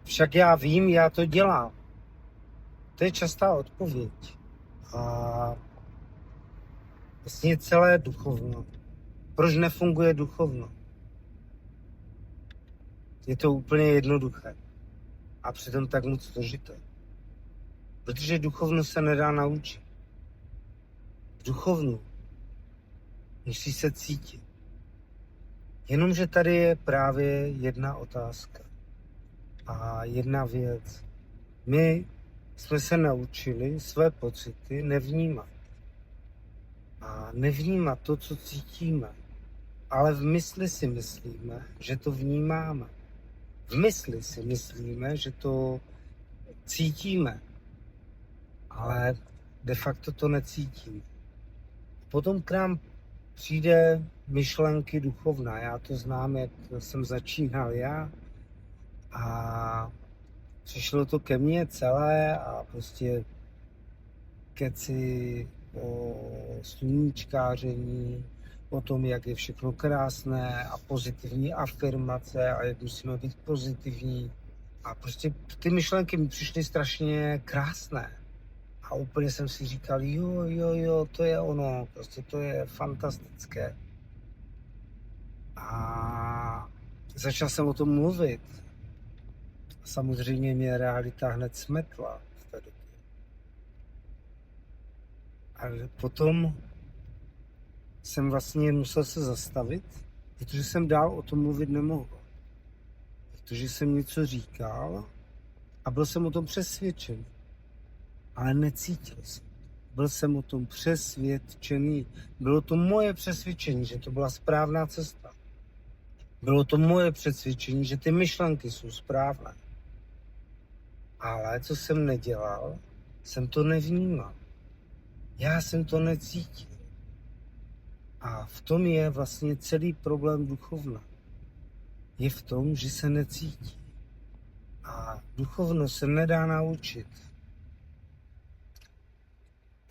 Však já vím, já to dělám. To je častá odpověď. A vlastně celé duchovno. Proč nefunguje duchovno? Je to úplně jednoduché. A přitom tak moc složité. Protože duchovno se nedá naučit. Duchovno musí se cítit. Jenomže tady je právě jedna otázka. A jedna věc. My jsme se naučili své pocity nevnímat. A nevnímat to, co cítíme. Ale v mysli si myslíme, že to vnímáme. V mysli si myslíme, že to cítíme. Ale de facto to necítíme. Potom k nám přijde myšlenky duchovná. Já to znám, jak jsem začínal já. A přišlo to ke mně celé a prostě keci o sluníčkáření, o tom, jak je všechno krásné a pozitivní afirmace a jak musíme být pozitivní. A prostě ty myšlenky mi přišly strašně krásné. A úplně jsem si říkal, jo, to je ono, prostě to je fantastické. A začal jsem o tom mluvit. A samozřejmě mě realita hned smetla v té době. A potom jsem vlastně musel se zastavit, protože jsem dál o tom mluvit nemohl. Protože jsem něco říkal a byl jsem o tom přesvědčený. Ale necítil jsem. Byl jsem o tom přesvědčený. Bylo to moje přesvědčení, že to byla správná cesta. Bylo to moje přesvědčení, že ty myšlenky jsou správné. Ale co jsem nedělal, jsem to nevnímal. Já jsem to necítil. A v tom je vlastně celý problém duchovna. Je v tom, že se necítí. A duchovno se nedá naučit.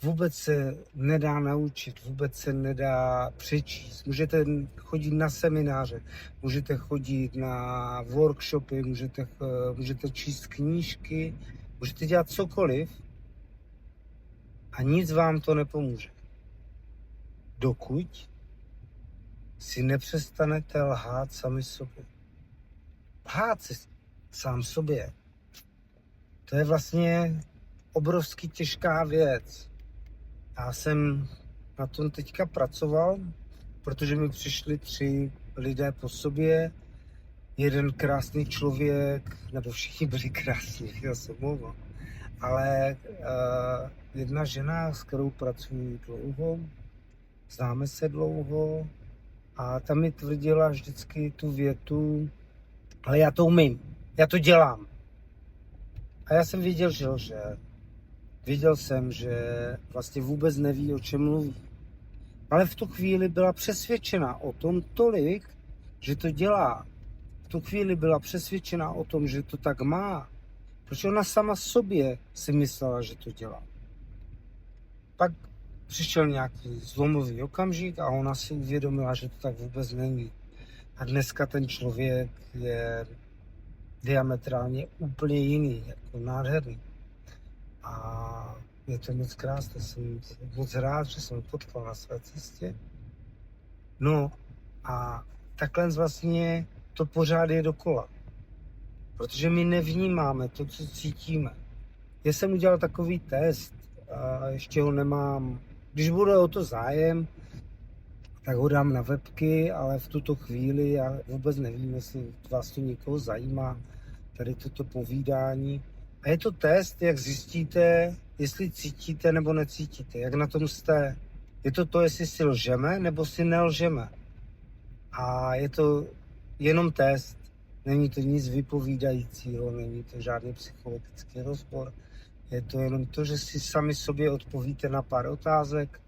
Vůbec se nedá naučit, vůbec se nedá přečíst. Můžete chodit na semináře, můžete chodit na workshopy, můžete číst knížky, můžete dělat cokoliv a nic vám to nepomůže. Dokud si nepřestanete lhát sami sobě. Lhát si sám sobě. To je vlastně obrovsky těžká věc. Já jsem na tom teďka pracoval, protože mi přišli 3 lidé po sobě. Jeden krásný člověk, nebo všichni byli krásní, já se mluvám. Ale jedna žena, s kterou pracuji dlouho, známe se dlouho, a ta mi tvrdila vždycky tu větu, ale já to umím, já to dělám. A já jsem věděl, že lže. Věděl jsem, že vlastně vůbec neví, o čem mluví. Ale v tu chvíli byla přesvědčena o tom tolik, že to dělá. V tu chvíli byla přesvědčena o tom, že to tak má. Protože ona sama sobě si myslela, že to dělá. Pak přišel nějaký zlomový okamžik a ona si uvědomila, že to tak vůbec není. A dneska ten člověk je diametrálně úplně jiný, jako nádherný. A je to moc krásné, jsem moc rád, že jsem potkal na své cestě. No a takhle vlastně to pořád je dokola. Protože my nevnímáme to, co cítíme. Já jsem udělal takový test a ještě ho nemám. Když bude o to zájem, tak ho dám na webky, ale v tuto chvíli já vůbec nevím, jestli vás to někoho zajímá, tady toto povídání. A je to test, jak zjistíte, jestli cítíte nebo necítíte, jak na tom jste. Je to to, jestli si lžeme nebo si nelžeme. A je to jenom test, není to nic vypovídajícího, není to žádný psychologický rozbor. Je to jenom to, že si sami sobě odpovíte na pár otázek,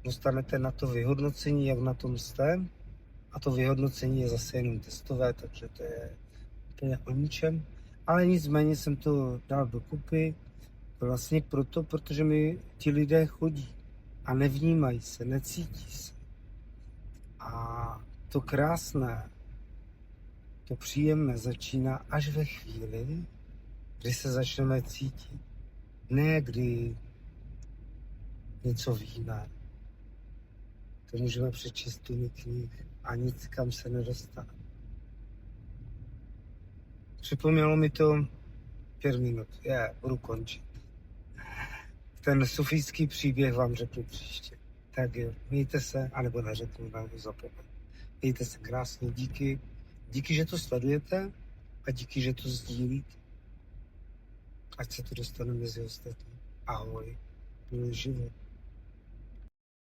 dostanete na to vyhodnocení, jak na tom jste. A to vyhodnocení je zase jenom testové, takže to je úplně o ničem. Ale nicméně jsem to dal dokupy vlastně proto, protože mi ti lidé chodí a nevnímají se, necítí se. A to krásné, to příjemné začíná až ve chvíli, kdy se začneme cítit. Ne kdy něco víme. To můžeme přečíst tu knih a nic kam se nedostane. Připomnělo mi to 5 minut. Budu končit. Ten sufijský příběh vám řeknu příště. Tak jo, mějte se, anebo neřeknu, nebo zapomenu. Mějte se krásně, díky. Díky, že to sledujete a díky, že to sdílíte. Ať se to dostane mezi ostatní. Ahoj, byl život.